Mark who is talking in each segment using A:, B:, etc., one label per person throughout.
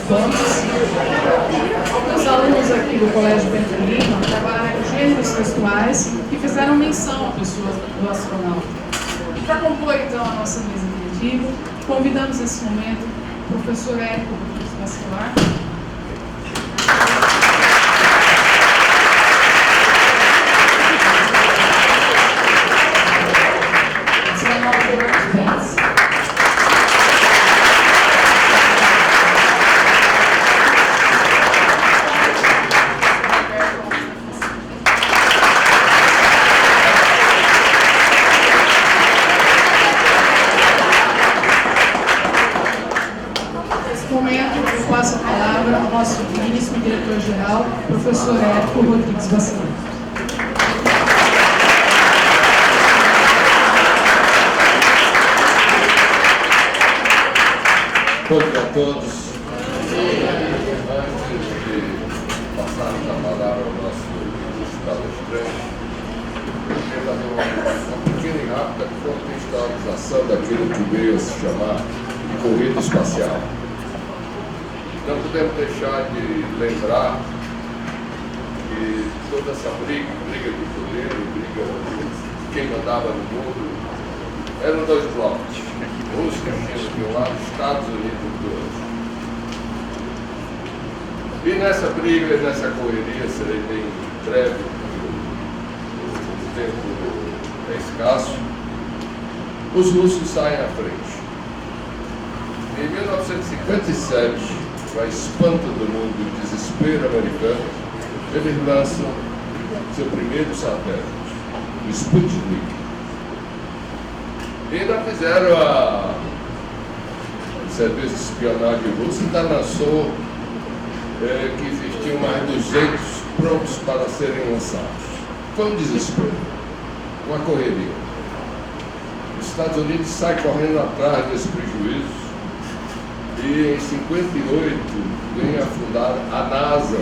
A: Pontes. Os alunos aqui do Colégio Bento Lima trabalham em gêneros textuais e fizeram menção à pessoa do astronauta. Para compor, então, a nossa mesa diretiva, convidamos nesse momento o professor Érico Vascular. Passo a palavra ao nosso ministro e diretor-geral, professor Érico Rodrigues Bacelar.
B: Bom dia a todos. Antes de passarmos a palavra ao nosso palestrante, eu queria fazer uma pequena e rápida contextualização daquilo que veio a se chamar de corrida espacial. Não podemos deixar de lembrar que toda essa briga de poder, briga de quem mandava no mundo, eram dois blocos. Rússia, China de um lado, Estados Unidos do outro. E nessa briga, nessa correria, serei bem breve, o tempo é escasso, os russos saem à frente. Em 1957, para espanto do mundo e o desespero americano, eles lançam seu primeiro satélite, o Sputnik. E ainda fizeram o serviço de espionagem russo, ainda lançou que existiam mais 200 prontos para serem lançados. Foi um desespero, uma correria. Os Estados Unidos saem correndo atrás desse prejuízo. E em 58 vem a fundar a NASA,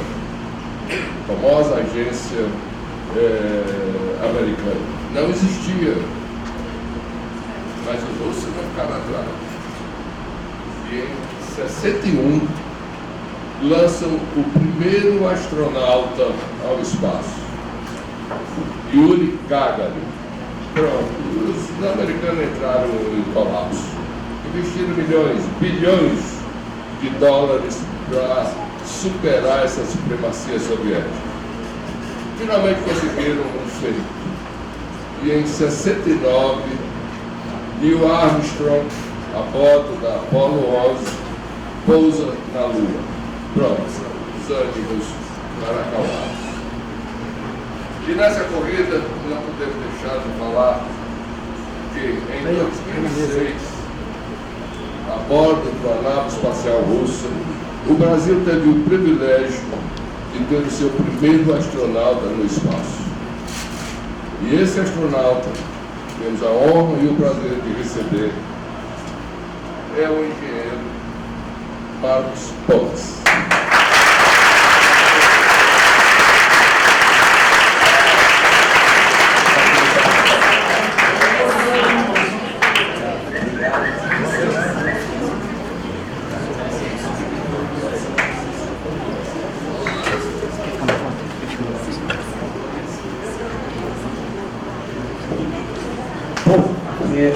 B: a famosa agência americana. Não existia, mas os russos não ficaram atrás. E em 61 lançam o primeiro astronauta ao espaço, Yuri Gagarin. Pronto, os americanos entraram em colapso. Investiram milhões, bilhões de dólares para superar essa supremacia soviética. Finalmente conseguiram um feito. E em 69, Neil Armstrong, a bordo da Apollo 11, pousa na Lua. Pronto, os ânimos para acalmados. E nessa corrida, não podemos deixar de falar que em 2006, a bordo da nave espacial russa, o Brasil teve o privilégio de ter o seu primeiro astronauta no espaço. E esse astronauta, temos a honra e o prazer de receber, é o engenheiro Marcos Pontes.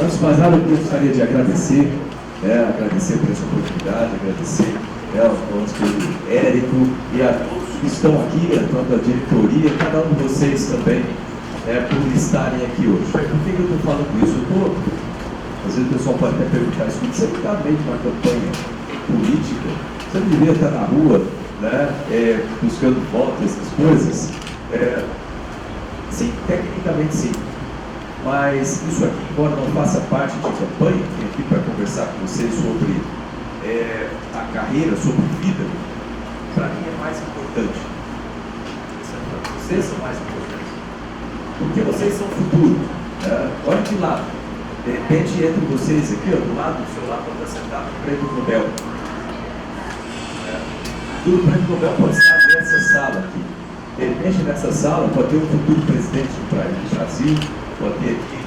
C: Antes de mais nada, eu gostaria de agradecer por essa oportunidade, agradecer ao nosso Érico e a todos que estão aqui, a toda a diretoria, cada um de vocês também, por estarem aqui hoje. Por que eu estou falando isso? Às vezes o pessoal pode até perguntar isso, você está meio de uma campanha política, você não deveria estar na rua, né, buscando votos, essas coisas? Sim, tecnicamente sim. Mas isso aqui, embora não faça parte de campanha, vim aqui para conversar com vocês sobre a carreira, sobre vida, para mim é mais importante. Vocês são mais importantes. Porque vocês são o futuro. Olha de lado. De repente, entre vocês aqui, do lado do seu lado, pode estar sentado o Prêmio Nobel. O Prêmio Nobel pode estar nessa sala aqui. De repente, nessa sala, pode ter um futuro presidente do Brasil, pode ter aqui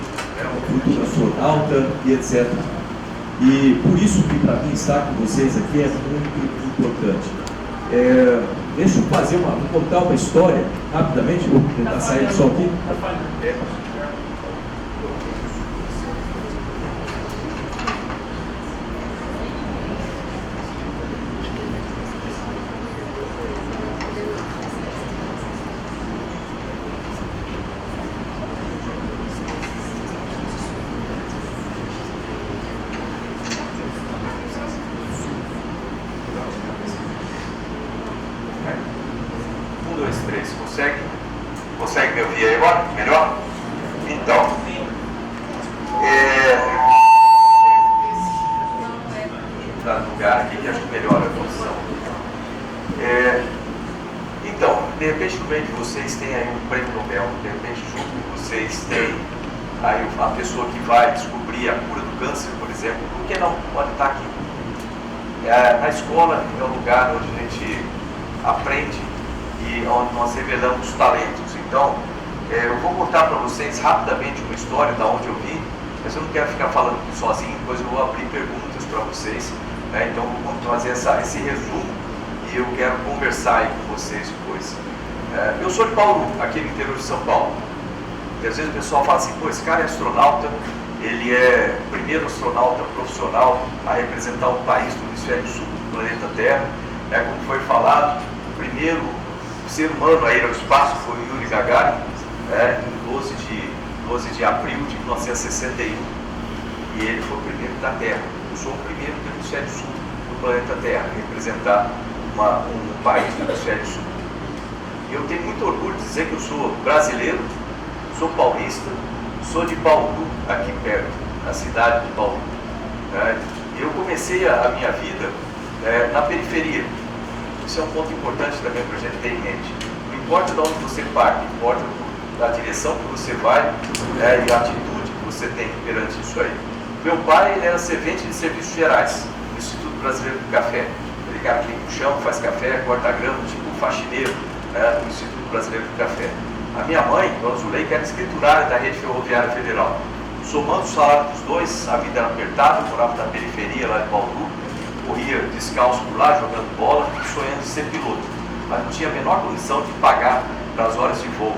C: um futuro astronauta e etc. E por isso que para mim estar com vocês aqui é muito importante. Deixa eu vou contar uma história rapidamente, vou tentar sair do som aqui.
D: Consegue me ouvir aí agora? Melhor? Então, tá no lugar aqui que acho que melhora a posição. Então, de repente no meio de vocês tem aí um prêmio Nobel, de repente junto com vocês tem aí a pessoa que vai descobrir a cura do câncer, por exemplo, por que não pode estar aqui? A escola é o lugar onde a gente aprende e onde nós revelamos talentos. Então, eu vou contar para vocês rapidamente uma história da onde eu vim, mas eu não quero ficar falando sozinho, depois eu vou abrir perguntas para vocês, né? Então eu vou fazer esse resumo e eu quero conversar aí com vocês depois. Eu sou de Bauru, aqui no interior de São Paulo. E às vezes o pessoal fala assim, pô, esse cara é astronauta, ele é o primeiro astronauta profissional a representar o país do hemisfério sul do planeta Terra, como foi falado, o primeiro ser humano a ir ao espaço foi o Yuri Gagarin, em 12 de abril de 1961, e ele foi o primeiro da Terra. Eu sou o primeiro do hemisfério sul do planeta Terra a representar um país do hemisfério sul. E eu tenho muito orgulho de dizer que eu sou brasileiro, sou paulista, sou de Bauru, aqui perto, na cidade de Bauru. Eu comecei a minha vida na periferia. Isso é um ponto importante também para a gente ter em mente. Não importa de onde você parte, importa da direção que você vai e a atitude que você tem perante isso aí. Meu pai, ele era servente de serviços gerais no Instituto Brasileiro do Café. Ele cara que limpa o chão, faz café, corta grama, tipo um faxineiro do Instituto Brasileiro do Café. A minha mãe, Dona Zuleika, era escriturária da Rede Ferroviária Federal. Somando o salário dos dois, a vida era apertada, eu morava na periferia lá de Bauru, corria descalço por lá, jogando bola, sonhando em ser piloto. Mas não tinha a menor condição de pagar para as horas de voo.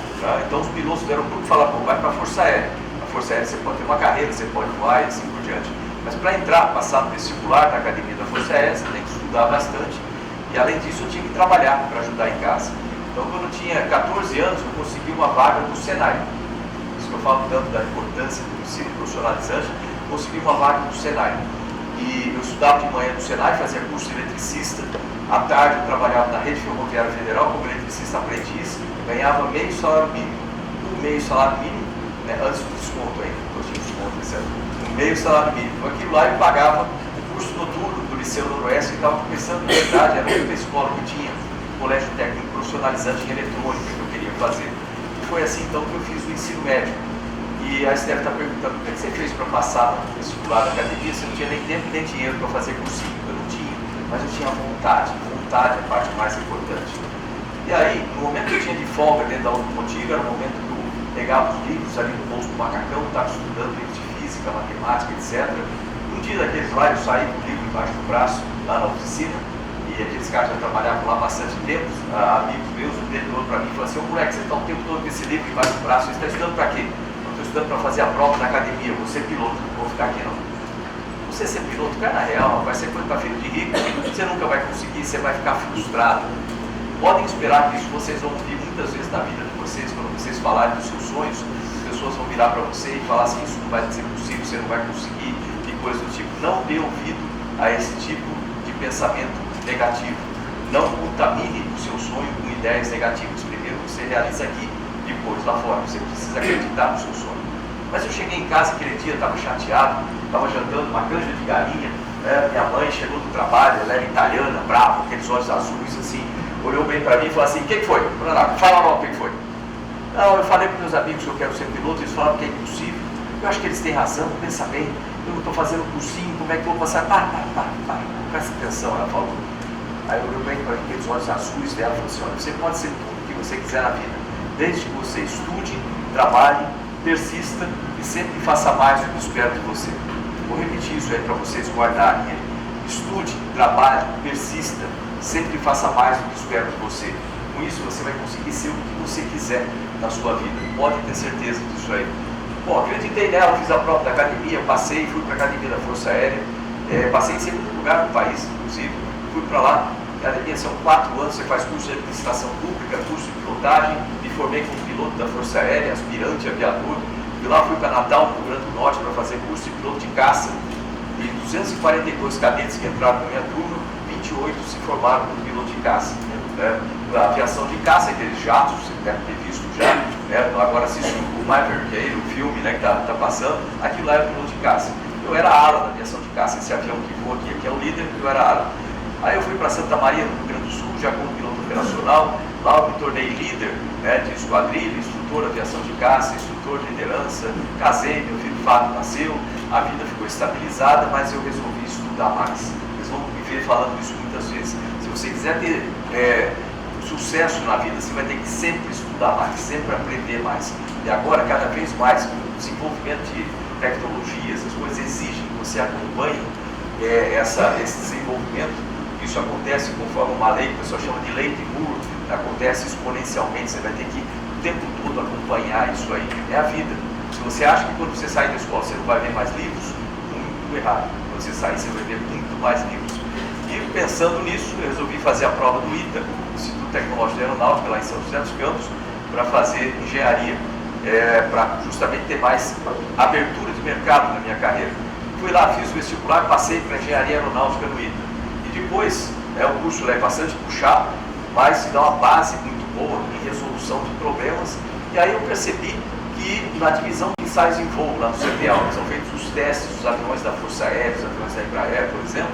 D: Então os pilotos deram tudo falar, pô, vai para a Força Aérea. A Força Aérea você pode ter uma carreira, você pode voar e assim por diante. Mas para entrar, passar no vestibular da Academia da Força Aérea, você tem que estudar bastante. E além disso, eu tinha que trabalhar para ajudar em casa. Então, quando eu tinha 14 anos, eu consegui uma vaga no Senai. Isso que eu falo tanto da importância do ensino profissionalizante, consegui uma vaga no Senai. E eu estudava de manhã no Senai, fazia curso de eletricista. À tarde, eu trabalhava na Rede Ferroviária Federal como eletricista aprendiz, ganhava meio salário mínimo. Um meio salário mínimo, antes do desconto ainda, eu tinha desconto, etc. Um meio salário mínimo. Aquilo lá eu pagava o curso noturno do Liceu Noroeste, que estava começando, na verdade, era a única escola que tinha colégio técnico profissionalizante em eletrônica que eu queria fazer. E foi assim então que eu fiz o ensino médio. E aí você deve estar perguntando, o que você fez para passar no vestibular da academia? Você não tinha nem tempo nem dinheiro para fazer cursinho. Eu não tinha, mas eu tinha vontade. Vontade é a parte mais importante. E aí, no momento que eu tinha de folga dentro da automotiva, era o momento que eu pegava os livros ali no bolso do macacão, estava estudando livros de física, matemática, etc. Um dia daqueles lá, eu saí com o livro embaixo do braço, lá na oficina, e aqueles caras já trabalhavam lá há bastante tempo, amigos meus, um deles falou para mim, falou assim, ô moleque, você está o tempo todo com esse livro embaixo do braço, você está estudando para quê? Eu estou estudando para fazer a prova na academia, eu vou ser piloto, não vou ficar aqui não. Você ser piloto, cara, na real, vai ser coisa para filho de rico, você nunca vai conseguir, você vai ficar frustrado. Podem esperar que isso vocês vão ouvir muitas vezes na vida de vocês, quando vocês falarem dos seus sonhos, as pessoas vão virar para você e falar assim, isso não vai ser possível, você não vai conseguir, e coisa do tipo. Não dê ouvido a esse tipo de pensamento negativo. Não contamine o seu sonho com ideias negativas. Primeiro você realiza aqui, depois lá fora. Você precisa acreditar no seu sonho. Mas eu cheguei em casa aquele dia, estava chateado, estava jantando uma canja de galinha, minha mãe chegou do trabalho, ela era italiana, brava, aqueles olhos azuis assim, olhou bem para mim e falou assim, o que foi? Fala logo o que foi. Não, eu falei para meus amigos que eu quero ser piloto, eles falaram que é impossível. Eu acho que eles têm razão, pensa bem, eu não estou fazendo cursinho, como é que eu vou passar? Para, presta atenção, ela falou. Aí eu olhei bem para aqueles olhos azuis dela e falei assim, olha, você pode ser tudo o que você quiser na vida, desde que você estude, trabalhe, persista e sempre faça mais do que espero de você. Vou repetir isso aí para vocês guardarem. Estude, trabalhe, persista, sempre faça mais do que espero de você. Com isso você vai conseguir ser o que você quiser na sua vida. Pode ter certeza disso aí. Bom, acreditei nela, fiz a prova da academia, passei, fui para a academia da Força Aérea, passei em segundo lugar no país, inclusive, fui para lá. Academia são 4 anos, você faz curso de administração pública, curso de pilotagem, me formei como piloto da Força Aérea, aspirante, aviador. De lá fui para Natal, no Rio Grande do Norte, para fazer curso de piloto de caça. E 242 cadetes que entraram na minha turma, 28 se formaram como piloto de caça. A aviação de caça, aqueles jatos, você deve ter visto já, agora assiste o Maverick, o filme que está passando, aquilo lá é o piloto de caça. Eu era ala da aviação de caça, esse avião que voa aqui é o líder, eu era ala. Aí eu fui para Santa Maria, no Rio Grande do Sul, já como piloto operacional. Lá eu me tornei líder de esquadrilha, instrutor de aviação de caça, instrutor de liderança. Casei, meu filho Fábio nasceu, a vida ficou estabilizada, mas eu resolvi estudar mais. Vocês vão me ver falando isso muitas vezes. Se você quiser ter sucesso na vida, você vai ter que sempre estudar mais, sempre aprender mais. E agora, cada vez mais, com o desenvolvimento de tecnologias, as coisas exigem que você acompanhe esse desenvolvimento. Isso acontece conforme uma lei que o pessoal chama de lei de Moore, acontece exponencialmente, você vai ter que o tempo todo acompanhar isso aí. É a vida. Se você acha que quando você sair da escola você não vai ver mais livros, muito errado. Quando você sair você vai ver muito mais livros. E pensando nisso, eu resolvi fazer a prova do ITA, Instituto Tecnológico de Aeronáutica, lá em São José dos Campos, para fazer engenharia, para justamente ter mais abertura de mercado na minha carreira. Fui lá, fiz o vestibular, passei para engenharia aeronáutica no ITA. Depois, o curso é bastante puxado, mas se dá uma base muito boa em resolução de problemas. E aí eu percebi que na divisão de ensaios em voo, lá no CPA, são feitos os testes dos aviões da Força Aérea, os aviões da Embraer, por exemplo.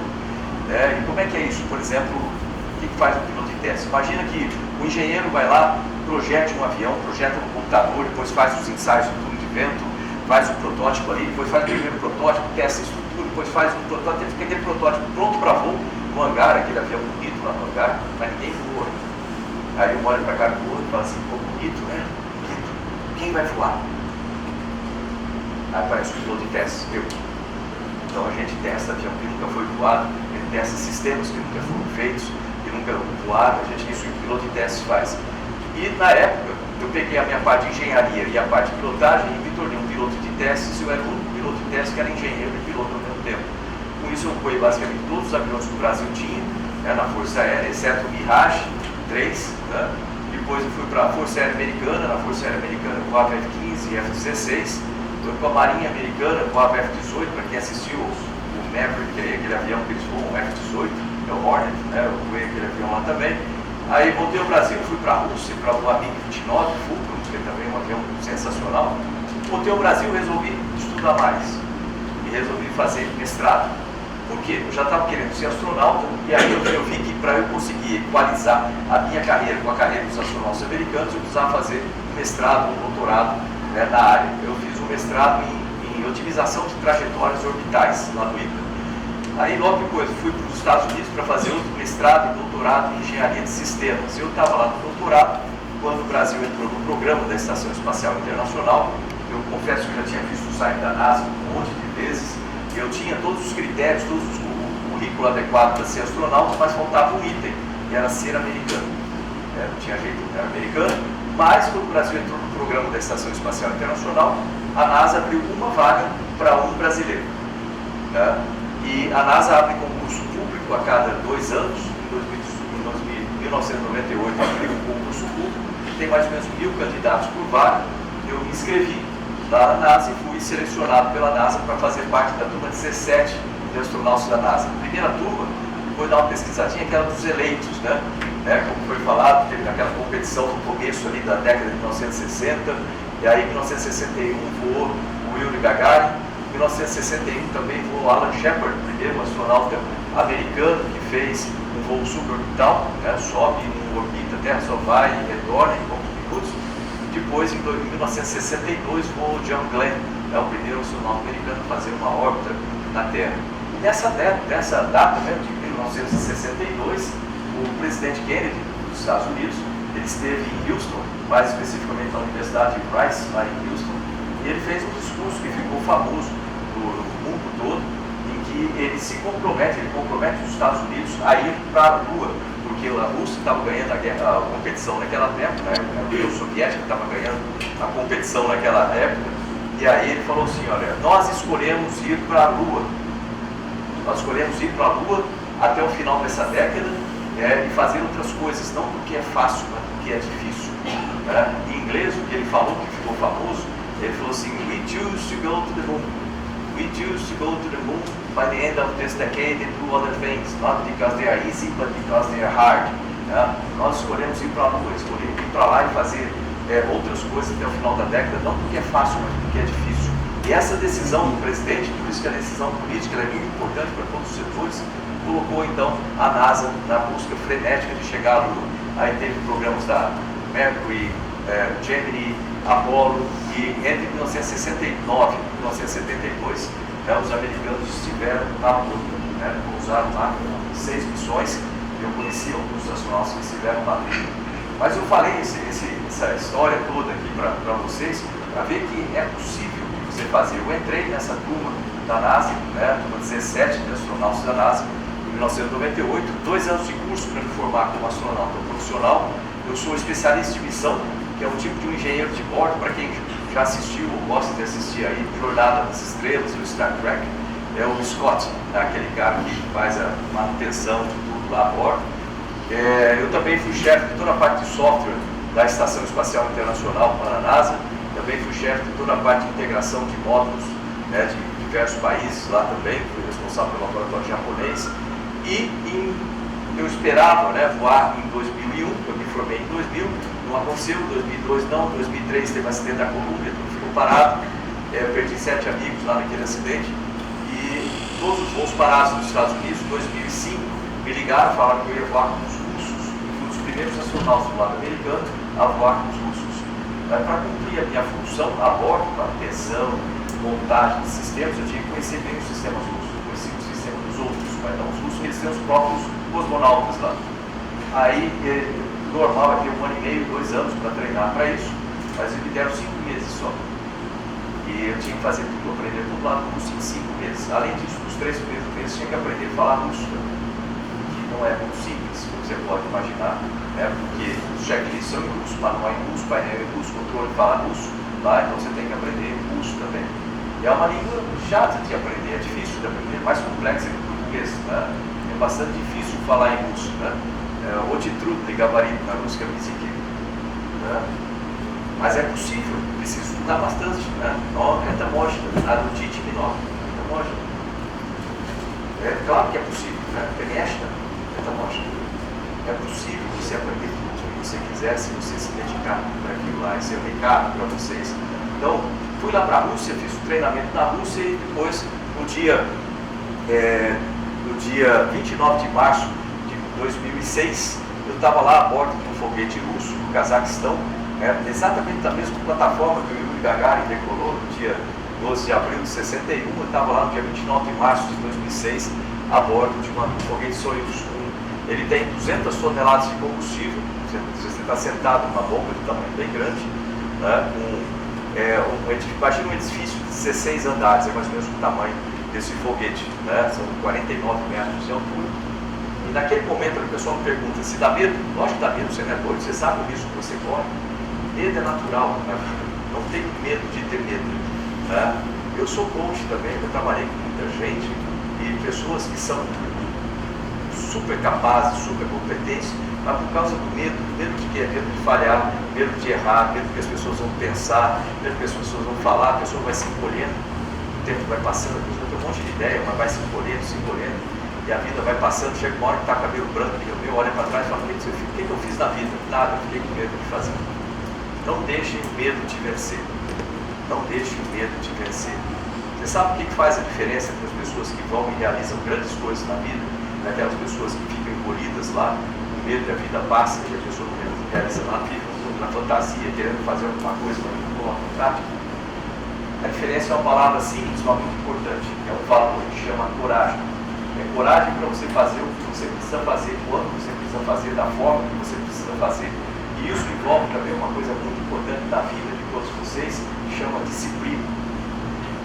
D: E como é que é isso? Por exemplo, o que faz um piloto de teste? Imagina que o engenheiro vai lá, projeta um avião, projeta um computador, depois faz os ensaios de túnel de vento, faz um protótipo ali, depois faz o primeiro protótipo, testa a estrutura, depois faz um protótipo, fica aquele protótipo pronto para voo, no hangar, aquele avião bonito lá no hangar, mas ninguém voa. Aí eu olho para cá do outro e falo assim, pô, bonito, né? Bonito. Quem vai voar? Aí aparece o piloto de teste, eu. Então a gente testa avião que nunca foi voado, ele testa sistemas que nunca foram feitos, que nunca voaram, isso que o piloto de teste faz. E na época, eu peguei a minha parte de engenharia e a parte de pilotagem e me tornei um piloto de testes, eu era o único piloto de testes que era engenheiro e piloto ao mesmo tempo. Com isso eu voei basicamente todos os aviões que o Brasil tinha, na Força Aérea, exceto o Mirage 3. Depois eu fui para a Força Aérea Americana, na Força Aérea Americana com a F-15 e F-16. Fui para a Marinha Americana com a F-18, para quem assistiu o Maverick, aquele avião que eles voam, o F-18, é o Hornet, eu voei aquele avião lá também. Aí voltei ao Brasil, fui para a Rússia, para o MiG-29, Fulcrum, que também é um avião sensacional. Voltei ao Brasil e resolvi estudar mais. E resolvi fazer mestrado. Por quê? Eu já estava querendo ser astronauta, e aí eu vi que para eu conseguir equalizar a minha carreira com a carreira dos astronautas americanos, eu precisava fazer um mestrado, um doutorado na área. Eu fiz um mestrado em otimização de trajetórias orbitais lá no ITA. Aí logo depois fui para os Estados Unidos para fazer outro mestrado e doutorado em engenharia de sistemas. Eu estava lá no doutorado, quando o Brasil entrou no programa da Estação Espacial Internacional. Eu confesso que eu já tinha visto o site da NASA um monte de vezes. Eu tinha todos os critérios, todos os currículos adequados para ser astronauta, mas faltava um item, que era ser americano. Não tinha jeito, era americano, mas quando o Brasil entrou no programa da Estação Espacial Internacional, a NASA abriu uma vaga para um brasileiro. E a NASA abre concurso público a cada 2 anos. Em 1998 abriu um concurso público, tem mais ou menos 1000 candidatos por vaga. Eu me inscrevi lá na NASA e fui selecionado pela NASA para fazer parte da turma 17 de astronautas da NASA. A primeira turma, depois de dar uma pesquisadinha, que era dos eleitos, como foi falado, teve aquela competição no começo ali da década de 1960, e aí em 1961 voou o Yuri Gagarin, em 1961 também voou Alan Shepard, primeiro astronauta americano que fez um voo suborbital, sobe em orbita, a Terra só vai e retorna em poucos minutos. Depois, em 1962, voou John Glenn, o primeiro astronauta americano a fazer uma órbita na Terra. E nessa data de 1962, o presidente Kennedy dos Estados Unidos, ele esteve em Houston, mais especificamente na Universidade de Rice, lá em Houston, e ele fez um discurso que ficou famoso no mundo todo, em que ele compromete os Estados Unidos a ir para a Lua, porque a Rússia estava ganhando a competição naquela época, né? A União Soviética estava ganhando a competição naquela época, e aí ele falou assim, olha, nós escolhemos ir para a Lua, até o final dessa década, e fazer outras coisas, não porque é fácil, mas porque é difícil. Né? Em inglês, o que ele falou, que ficou famoso, ele falou assim, we choose to go to the moon. We choose to go to the moon by the end of this decade and do other things, not because they are easy, but because they are hard. Né? Nós escolhemos ir para a Lua, escolhemos ir para lá e fazer outras coisas até o final da década, não porque é fácil, mas porque é difícil. E essa decisão do presidente, por isso que a decisão política é muito importante para todos os setores, colocou então a NASA na busca frenética de chegar à Lua. Aí teve programas da Mercury, Gemini, Apollo, e entre 1969 e 1972 os americanos estiveram na Lua, pousaram lá 6 missões. Eu conheci alguns astronautas que estiveram lá dentro. Mas eu falei essa história toda aqui para vocês, para ver que é possível você fazer. Eu entrei nessa turma da NASA, turma 17 de astronautas da NASA, em 1998, 2 anos de curso para me formar como astronauta profissional. Eu sou especialista de missão, que é um tipo de um engenheiro de bordo, para quem já assistiu ou gosta de assistir aí, Jornada das Estrelas, o Star Trek, é o Scott, aquele cara que faz a manutenção de tudo lá a bordo. Eu também fui chefe de toda a parte de software da Estação Espacial Internacional para a NASA, também fui chefe de toda a parte de integração de módulos de diversos países lá também, fui responsável pelo laboratório japonês, eu esperava voar em 2001, eu me formei em 2000, não aconteceu, 2002 não, 2003 teve um acidente da Colômbia, tudo ficou parado, perdi 7 amigos lá naquele acidente, e todos os voos parados nos Estados Unidos, em 2005, me ligaram, falaram que eu ia voar com os russos, fui um dos primeiros astronautas do lado americano a voar com os russos. Para cumprir a minha função a bordo, manutenção, montagem de sistemas, eu tinha que conhecer bem os sistemas russos, eu conheci o sistema dos outros, mas não os russos, eles têm os próprios cosmonautas lá. Aí, normal, é ter 1 ano e meio, 2 anos para treinar para isso, mas eles me deram 5 meses só. E eu tinha que fazer tudo, aprender tudo lá no curso em 5 meses. Além disso, nos 3 primeiros meses, tinha que aprender a falar russo, que não é muito simples, como você pode imaginar, porque os checklists são em russo, manual em russo, painel em russo, controle fala russo, lá, então você tem que aprender russo também. E é uma língua chata de aprender, é difícil de aprender, mais complexa que o português, é bastante difícil falar em russo, Otitrudli gabarito na rússia языке. Mas é possível, precisa estudar bastante, nó, это можно, adutite menor, это можно. É claro que é possível, конечно, это можно. É possível você aprender tudo o que você quiser, se você se dedicar para aquilo lá, esse é o recado para vocês. Então, fui lá para a Rússia, fiz o treinamento na Rússia e depois, no dia 29 de março de 2006, eu estava lá a bordo de um foguete russo no Cazaquistão, exatamente da mesma plataforma que o Yuri Gagarin decolou no dia 12 de abril de 61, eu estava lá no dia 29 de março de 2006, a bordo de um foguete Soyuz 1. Ele tem 200 toneladas de combustível, você está sentado numa bomba de tamanho bem grande, imagina um edifício de 16 andares, é mais ou menos o tamanho desse foguete, são 49 metros de altura. E naquele momento a pessoa me pergunta, se dá medo? Lógico que dá medo, você não é doido, você sabe o risco que você corre. Medo é natural, não tenho medo de ter medo. Eu sou coach também, eu trabalhei com muita gente e pessoas que são super capazes, super competentes, mas por causa do medo de quê? Medo de falhar, medo de errar, medo que as pessoas vão pensar, medo que as pessoas vão falar, a pessoa vai se encolhendo, o tempo vai passando, a pessoa tem um monte de ideia, mas vai se encolhendo, e a vida vai passando, chega uma hora que está cabelo branco, e eu olho para trás e falo, o que eu fiz na vida? Nada, eu fiquei com medo de fazer. Não deixem o medo te vencer. Não deixem o medo te vencer. Você sabe o que faz a diferença entre as pessoas que vão e realizam grandes coisas na vida? Aquelas pessoas que ficam encolhidas lá, com medo que a vida passa, que a pessoa não realiza nada, fica na fantasia, querendo fazer alguma coisa, mas não coloca em prática. A diferença é uma palavra simples, mas muito importante. É um valor que chama coragem. É coragem para você fazer o que você precisa fazer, quando você precisa fazer, da forma que você precisa fazer. E isso envolve também uma coisa muito importante da vida de todos vocês, que chama disciplina.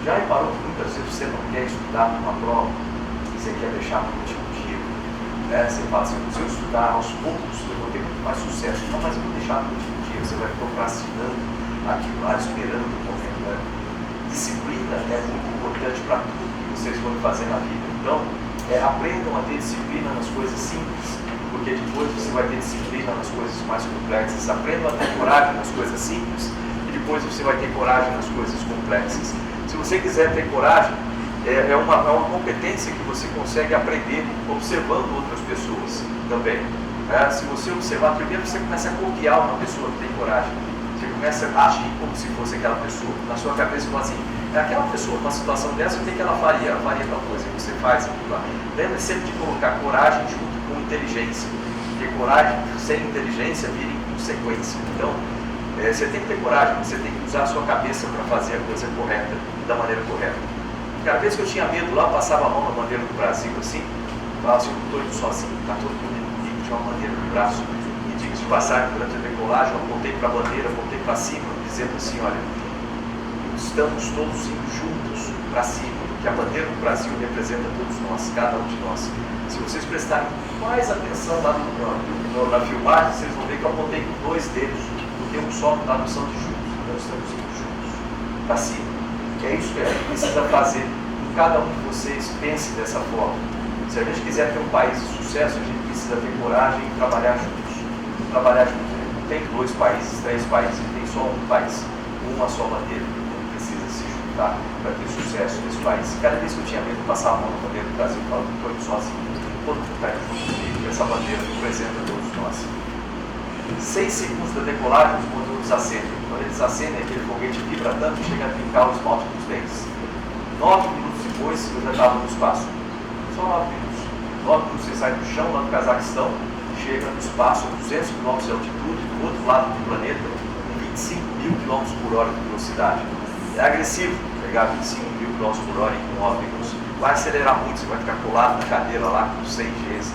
D: Já reparou que muita às vezes você não quer estudar para uma prova, você quer deixar para o último dia. Você fala assim, se eu estudar aos poucos, eu vou ter muito mais sucesso. Não, mas eu vou deixar para o último dia. Você vai procrastinando aquilo lá, esperando o momento. Disciplina é muito importante para tudo que vocês vão fazer na vida. Então, aprendam a ter disciplina nas coisas simples, porque depois você vai ter disciplina nas coisas mais complexas. Aprendam a ter coragem nas coisas simples e depois você vai ter coragem nas coisas complexas. Se você quiser ter coragem, é uma competência que você consegue aprender observando outras pessoas também. Se você observar, primeiro você começa a copiar uma pessoa que tem coragem. Você começa a agir como se fosse aquela pessoa. Na sua cabeça você fala assim, aquela pessoa, numa situação dessa, o que ela faria? Ela faria tal coisa, e você faz aquilo lá. Lembre sempre de colocar coragem junto com inteligência. Porque coragem sem inteligência vira inconsequência. Então, você tem que ter coragem, você tem que usar a sua cabeça para fazer a coisa correta, da maneira correta. Cada vez que eu tinha medo lá, passava a mão na bandeira do Brasil assim, falava assim, eu estou indo sozinho, está todo mundo comigo, tinha uma bandeira no braço. E digo de passagem, durante a decolagem, eu apontei para a bandeira, apontei para cima, dizendo assim, olha, estamos todos indo juntos para cima, porque a bandeira do Brasil representa todos nós, cada um de nós. Se vocês prestarem mais atenção lá na filmagem, vocês vão ver que eu apontei com 2 dedos, porque um só dá a noção de juntos, nós estamos indo juntos para cima. Que é isso que a gente precisa fazer. Que cada um de vocês pense dessa forma. Se a gente quiser ter um país de sucesso, a gente precisa ter coragem e trabalhar juntos. Trabalhar juntos. Não tem 2 países, 3 países, tem só um país, uma só bandeira. Não precisa se juntar para ter sucesso nesse país. Cada vez que eu tinha medo de passar a mão na bandeira do Brasil, eu falava que estou indo sozinho. Todo mundo está junto comigo, essa bandeira representa todos nós. 6 segundos da decolagem, os motores acendem. Quando eles acendem, aquele foguete vibra tanto que chega a trincar o esmalte dos dentes. 9 minutos depois, eu já estava no espaço. Só 9 minutos. 9 minutos você sai do chão, lá no Cazaquistão, chega no espaço a 200 km de altitude, do outro lado do planeta, com 25.000 km/h de velocidade. É agressivo pegar 25.000 km/h em 9 minutos. Vai acelerar muito, você vai ficar colado na cadeira lá com 100 Gs.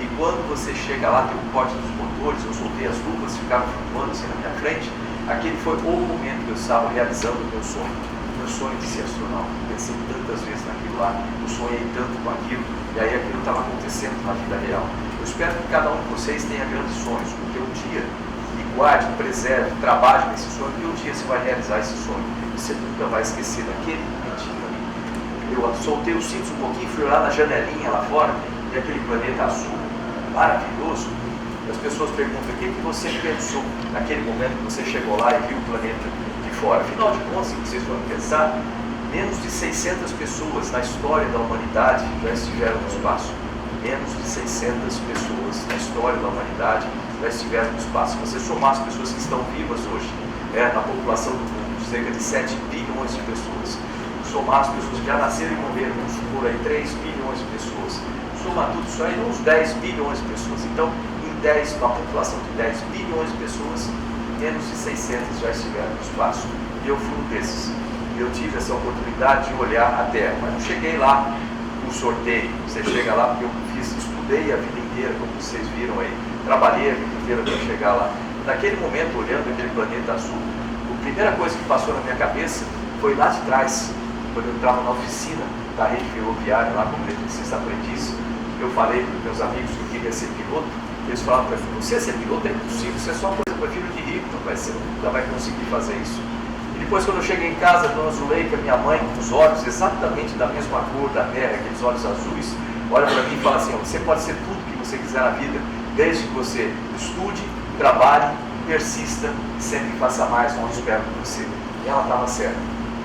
D: E quando você chega lá, tem o corte dos motores, eu soltei as luvas, ficaram flutuando assim na minha frente. Aquele foi o momento que eu estava realizando o meu sonho de ser astronauta. Pensei tantas vezes naquilo lá, eu sonhei tanto com aquilo, e aí aquilo estava acontecendo na vida real. Eu espero que cada um de vocês tenha grandes sonhos, porque um dia, e guarde, preserve, trabalhe nesse sonho, porque um dia você vai realizar esse sonho, e você nunca vai esquecer daquele momentinho ali. Eu soltei os cintos um pouquinho, fui lá na janelinha lá fora, e aquele planeta azul, maravilhoso. As pessoas perguntam, o que você pensou naquele momento que você chegou lá e viu o planeta de fora? Afinal de contas, se vocês forem pensar, menos de 600 pessoas na história da humanidade já estiveram no espaço. Menos de 600 pessoas na história da humanidade já estiveram no espaço. Se você somar as pessoas que estão vivas hoje, na população do mundo, cerca de 7 bilhões de pessoas. Somar as pessoas que já nasceram e morreram, vamos supor aí 3 bilhões de pessoas. Somar tudo isso aí, uns 10 bilhões de pessoas. Então, uma população de 10 bilhões de pessoas, menos de 600 já estiveram no espaço. E eu fui um desses. Eu tive essa oportunidade de olhar a Terra, mas não cheguei lá por sorteio. Você chega lá porque eu estudei a vida inteira, como vocês viram aí, trabalhei a vida inteira para chegar lá. Naquele momento, olhando aquele planeta azul, a primeira coisa que passou na minha cabeça foi lá de trás, quando eu estava na oficina da rede ferroviária, lá como eletricista aprendiz. Eu falei para os meus amigos que eu queria ser piloto. Eles falaram para mim, você ser piloto é impossível, isso é só coisa para filho de rico, você nunca vai conseguir fazer isso. E depois, quando eu cheguei em casa, a dona Zuleika, minha mãe, com os olhos exatamente da mesma cor da terra, aqueles olhos azuis, olha para mim e fala assim, você pode ser tudo que você quiser na vida, desde que você estude, trabalhe, persista e sempre faça mais onde espero de você. E ela estava certa.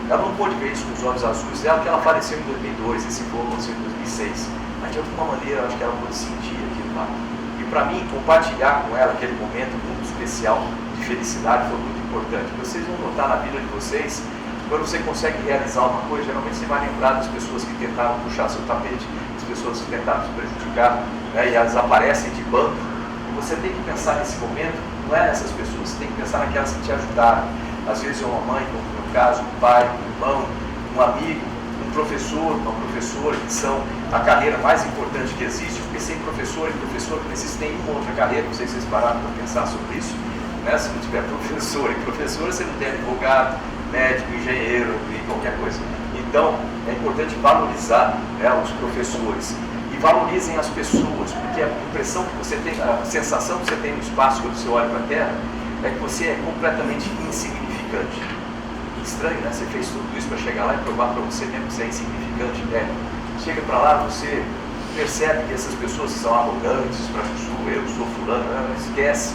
D: Ela não pôde ver isso com os olhos azuis dela, porque ela faleceu em 2002, esse voo aconteceu em 2006. Mas de alguma maneira, eu acho que ela pôde sentir aquilo lá. Para mim, compartilhar com ela aquele momento muito especial de felicidade foi muito importante. Vocês vão notar na vida de vocês, quando você consegue realizar uma coisa, geralmente você vai lembrar das pessoas que tentaram puxar seu tapete, das pessoas que tentaram te prejudicar, e elas aparecem de bando. E você tem que pensar nesse momento, não é nessas pessoas, você tem que pensar naquelas que te ajudaram. Às vezes é uma mãe, como no meu caso, um pai, um irmão, um amigo, um professor, uma professora, que são a carreira mais importante que existe, porque sem professor e professor não existe nenhuma outra carreira. Não sei se vocês pararam para pensar sobre isso, se não tiver professor e professora, você não tem advogado, médico, engenheiro e qualquer coisa. Então, é importante valorizar, né, os professores. E valorizem as pessoas, porque a impressão que você tem, a sensação que você tem no espaço quando você olha para a Terra, é que você é completamente insignificante. Estranho, né? Você fez tudo isso para chegar lá e provar para você mesmo que você é insignificante. Chega para lá, você percebe que essas pessoas são arrogantes, eu sou fulano, esquece.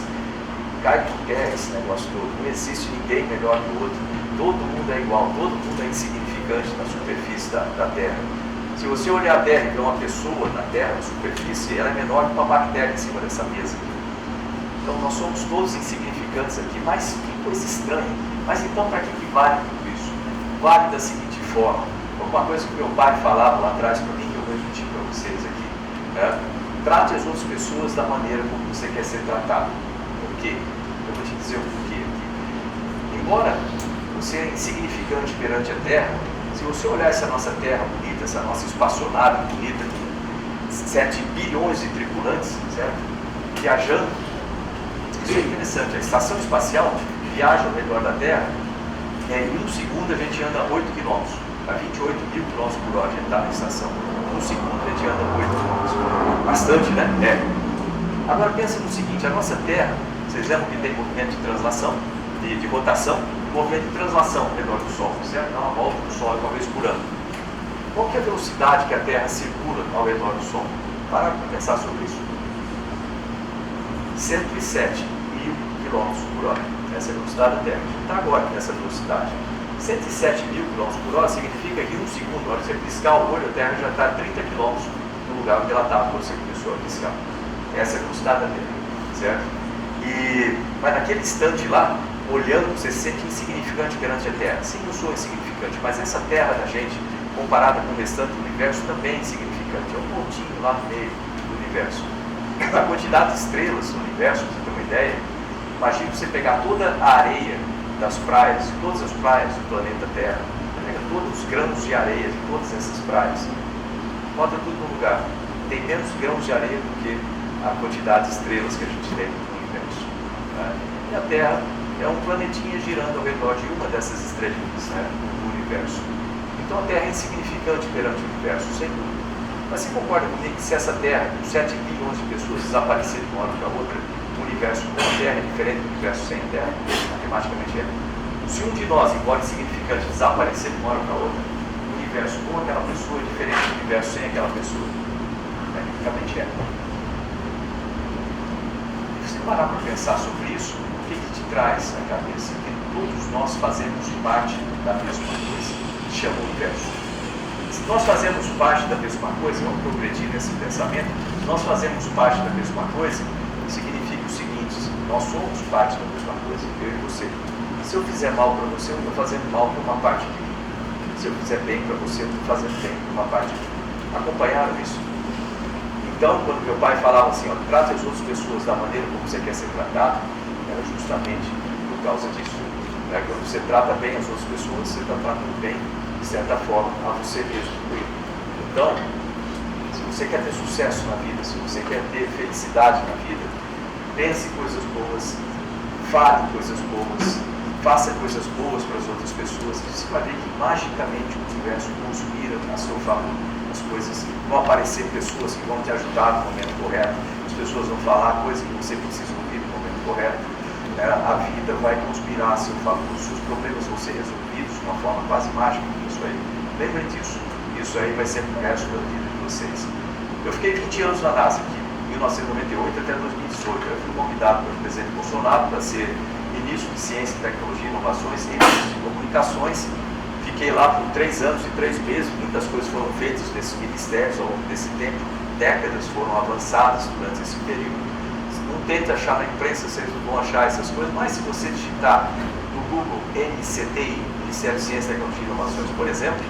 D: Cai por terra esse negócio todo. Não existe ninguém melhor que o outro. Todo mundo é igual, todo mundo é insignificante na superfície da Terra. Se você olhar a Terra e ver uma pessoa na Terra, na superfície, ela é menor que uma bactéria em cima dessa mesa. Então nós somos todos insignificantes aqui, mas que coisa estranha. Mas então para que vale tudo isso? Vale da seguinte forma. Uma coisa que meu pai falava lá atrás para mim, que eu vou repetir para vocês aqui, né? Trate as outras pessoas da maneira como você quer ser tratado. Por quê? Eu vou te dizer o porquê aqui. Embora você é insignificante perante a Terra, se você olhar essa nossa Terra bonita, essa nossa espaçonave bonita, com 7 bilhões de tripulantes, certo? Viajando, isso é interessante. A estação espacial viaja ao redor da Terra, e em um segundo a gente anda 8 km, a 28 mil km por hora a gente está na estação. Em um segundo a gente anda 8 km. Bastante, né? Agora pensa no seguinte, a nossa Terra, vocês lembram que tem movimento de translação, de rotação, movimento de translação ao redor do Sol, certo? Dá uma volta do Sol uma vez por ano. Qual que é a velocidade que a Terra circula ao redor do Sol? Para pensar sobre isso. 107 mil km por hora. Essa é a velocidade da Terra. A gente está agora nessa velocidade. 107 mil km por hora significa que em um segundo, na hora que você piscar o olho, a Terra já está a 30 km no lugar onde ela estava quando você começou a piscar. Essa é a velocidade da Terra, certo? Mas naquele instante lá, olhando, você se sente insignificante perante a Terra. Sim, eu sou insignificante, mas essa Terra da gente, comparada com o restante do universo, também é insignificante. É um pontinho lá no meio do universo. A quantidade de estrelas no universo, para você ter uma ideia, imagine você pegar toda a areia das praias, todas as praias do planeta Terra, pega todos os grãos de areia de todas essas praias, bota tudo no lugar. Tem menos grãos de areia do que a quantidade de estrelas que a gente tem no universo. Né? E a Terra é um planetinha girando ao redor de uma dessas estrelinhas, né, do universo. Então a Terra é insignificante perante o universo, sem dúvida. Mas você concorda comigo que se essa Terra, com 7 bilhões de pessoas, desaparecer de uma hora para outra, o universo com a Terra é diferente do universo sem a Terra? Matematicamente é. Se um de nós, embora insignificante, desaparecer de uma hora para outra, o universo com aquela pessoa é diferente do universo sem aquela pessoa. Tecnicamente é. Se você parar para pensar sobre isso, o que te traz na cabeça? Que todos nós fazemos parte da mesma coisa, que chama o universo. Se nós fazemos parte da mesma coisa, vamos progredir nesse pensamento, se nós fazemos parte da mesma coisa, significa o seguinte: nós somos parte da mesma coisa, eu e você. Se eu fizer mal para você, eu estou fazendo mal para uma parte de mim. Se eu fizer bem para você, eu estou fazendo bem para uma parte de mim. Acompanharam isso? Então, quando meu pai falava assim, ó, trate as outras pessoas da maneira como você quer ser tratado, era justamente por causa disso. Né? Quando você trata bem as outras pessoas, você está tratando bem, de certa forma, a você mesmo. Então, se você quer ter sucesso na vida, se você quer ter felicidade na vida, pense coisas boas, fale coisas boas, faça coisas boas para as outras pessoas, e você vai ver que magicamente o universo conspira a seu favor. As coisas vão aparecer, pessoas que vão te ajudar no momento correto, as pessoas vão falar coisas que você precisa ouvir no momento correto. A vida vai conspirar a seu favor, os seus problemas vão ser resolvidos de uma forma quase mágica. Isso aí, lembrem disso, isso aí vai ser o resto da vida de vocês. Eu fiquei 20 anos na NASA aqui, 1998 até 2018. Eu fui convidado pelo presidente Bolsonaro para ser ministro de Ciência, Tecnologia, Inovações e ministro de Comunicações. Fiquei lá por 3 anos e 3 meses, muitas coisas foram feitas nesses ministérios ao longo desse tempo, décadas foram avançadas durante esse período. Não tente achar na imprensa, vocês não vão achar essas coisas, mas se você digitar no Google NCTI, Ministério de Ciência, Tecnologia e Inovações, por exemplo,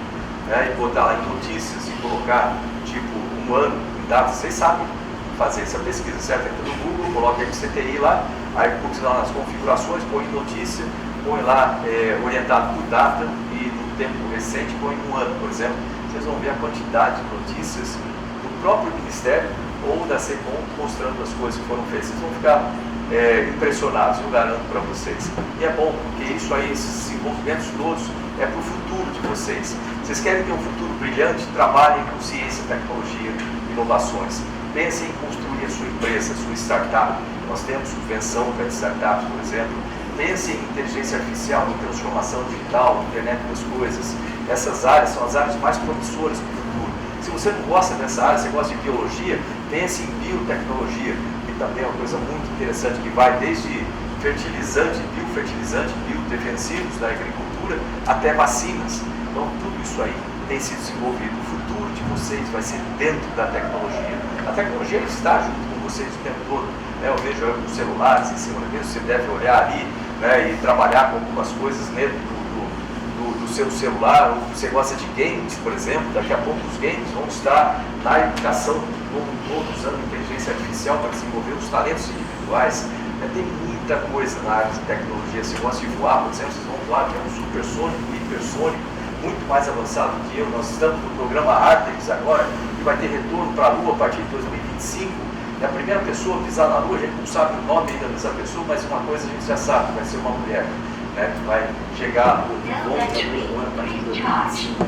D: né, e botar lá em notícias e colocar tipo um ano em dados, vocês sabem fazer essa pesquisa, certo? Entra no Google, coloca NCTI lá, aí curte lá nas configurações, põe notícia, põe lá orientado por data e no tempo recente põe um ano, por exemplo. Vocês vão ver a quantidade de notícias do próprio Ministério ou da SECOM mostrando as coisas que foram feitas. Vocês vão ficar impressionados, eu garanto para vocês. E é bom, porque isso aí, esses desenvolvimentos todos, é para o futuro de vocês. Vocês querem ter um futuro brilhante? Trabalhem com ciência, tecnologia, inovações. Pensem em construir a sua empresa, a sua startup. Nós temos subvenção para startups, por exemplo. Pensem em inteligência artificial, em transformação digital, internet das coisas. Essas áreas são as áreas mais promissoras para o futuro. Se você não gosta dessa área, você gosta de biologia, pense em biotecnologia, que também é uma coisa muito interessante, que vai desde fertilizante, biofertilizante, biodefensivos da agricultura, até vacinas. Então, tudo isso aí tem sido desenvolvido. O futuro de vocês vai ser dentro da tecnologia. A tecnologia está junto com vocês o tempo todo. Eu vejo os celulares em cima da mesa, você deve olhar ali, né, e trabalhar com algumas coisas dentro do seu celular. Ou você gosta de games, por exemplo, daqui a pouco os games vão estar na educação como um todo, usando inteligência artificial para desenvolver os talentos individuais. Tem muita coisa na área de tecnologia. Se gosta de voar, por exemplo, vocês vão voar, que é um supersônico, hipersônico, muito mais avançado do que eu. Nós estamos no programa Artemis agora, que vai ter retorno para a Lua a partir de 2025. É a primeira pessoa a pisar na Lua. A gente não sabe o nome ainda dessa pessoa, mas uma coisa a gente já sabe, vai ser uma mulher, né, que vai chegar no voo a partir de 2025.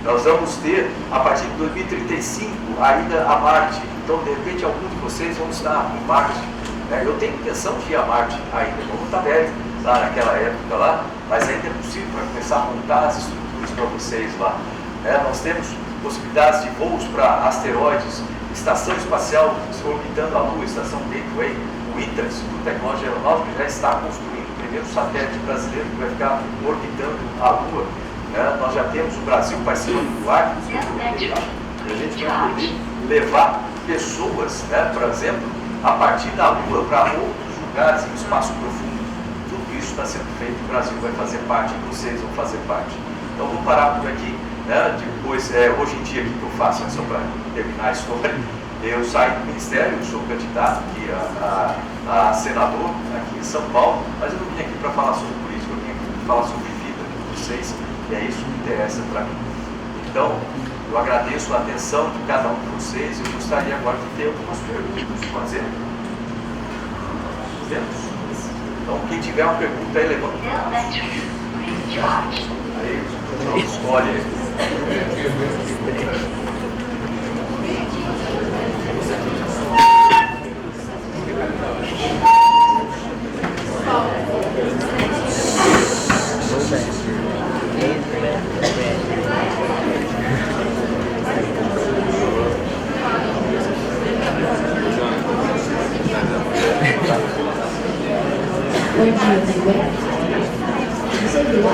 D: Nós vamos ter, a partir de 2035, a ida a Marte. Então, de repente, algum de vocês vão estar em Marte. Eu tenho intenção de ir a Marte ainda, eu vou estar velho lá naquela época lá, mas ainda é possível para começar a montar as estruturas para vocês lá. Nós temos possibilidades de voos para asteroides, estação espacial orbitando a Lua, estação Gateway. O ITER, Instituto Tecnológico Aeronáutico, já está construindo o primeiro satélite brasileiro que vai ficar orbitando a Lua. Nós já temos o Brasil participando do Artemis, e a gente vai poder levar pessoas, por exemplo, a partir da Lua para outros lugares no espaço profundo. Tudo isso está sendo feito, o Brasil vai fazer parte, e vocês vão fazer parte. Então vou parar por aqui. Depois, hoje em dia, o que eu faço, só para terminar a história, eu saio do Ministério, eu sou candidato aqui a senador aqui em São Paulo, mas eu não vim aqui para falar sobre política, eu vim aqui para falar sobre vida com vocês, e é isso que interessa para mim. Então, eu agradeço a atenção de cada um de vocês. Eu gostaria agora de ter algumas perguntas para fazer. Então, quem tiver uma pergunta aí, levanta a mão. Aí, então, escolhe.
E: Bom dia, tudo bem? Você viu lá?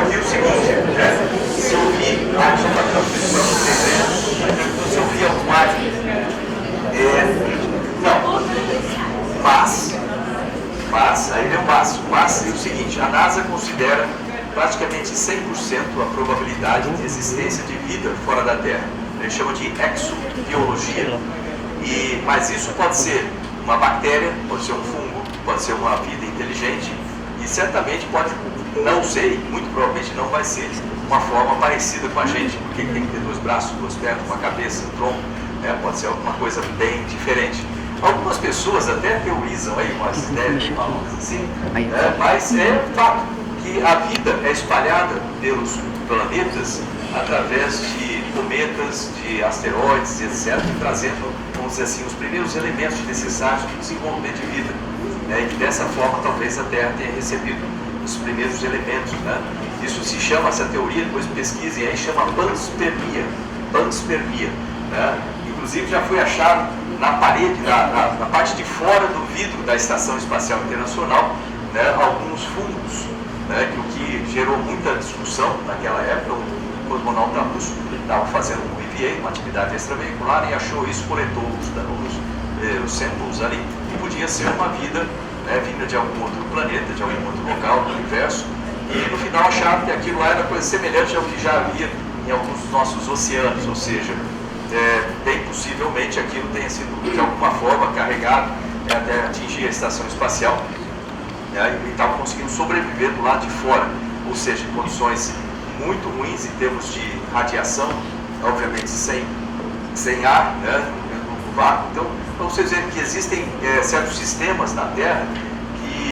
D: Aqui o seguinte, se eu vi, só para vocês se eu vi automático, não, mas, aí vem o mas é o seguinte, a NASA considera praticamente 100% a probabilidade de existência de vida fora da Terra. Eles chamam de exobiologia. Mas isso pode ser uma bactéria, pode ser um fungo, pode ser uma vida inteligente, e certamente pode, não sei, muito provavelmente não vai ser uma forma parecida com a gente, porque tem que ter 2 braços, 2 pernas, uma cabeça, um tronco, pode ser alguma coisa bem diferente. Algumas pessoas até teorizam aí umas ideias de malucas assim, mas é fato que a vida é espalhada pelos planetas através de cometas, de asteroides, etc., trazendo, vamos dizer assim, os primeiros elementos necessários para o desenvolvimento de vida. E que dessa forma talvez a Terra tenha recebido os primeiros elementos. Isso se chama, essa teoria, depois pesquisem aí, chama panspermia. Inclusive já foi achado na parede, na parte de fora do vidro da Estação Espacial Internacional, alguns fungos, o que gerou muita discussão naquela época. O cosmonauta russo estava fazendo um EVA, uma atividade extraveicular, e achou isso, coletou os samples ali, e podia ser uma vida vinda de algum outro planeta, de algum outro local do universo, e no final acharam que aquilo lá era coisa semelhante ao que já havia em alguns dos nossos oceanos, ou seja, bem possivelmente aquilo tenha sido de alguma forma carregado até atingir a estação espacial. né, e estavam conseguindo sobreviver do lado de fora, ou seja, em condições muito ruins em termos de radiação, obviamente sem ar, né, no vácuo. Então, vocês verem que existem certos sistemas na Terra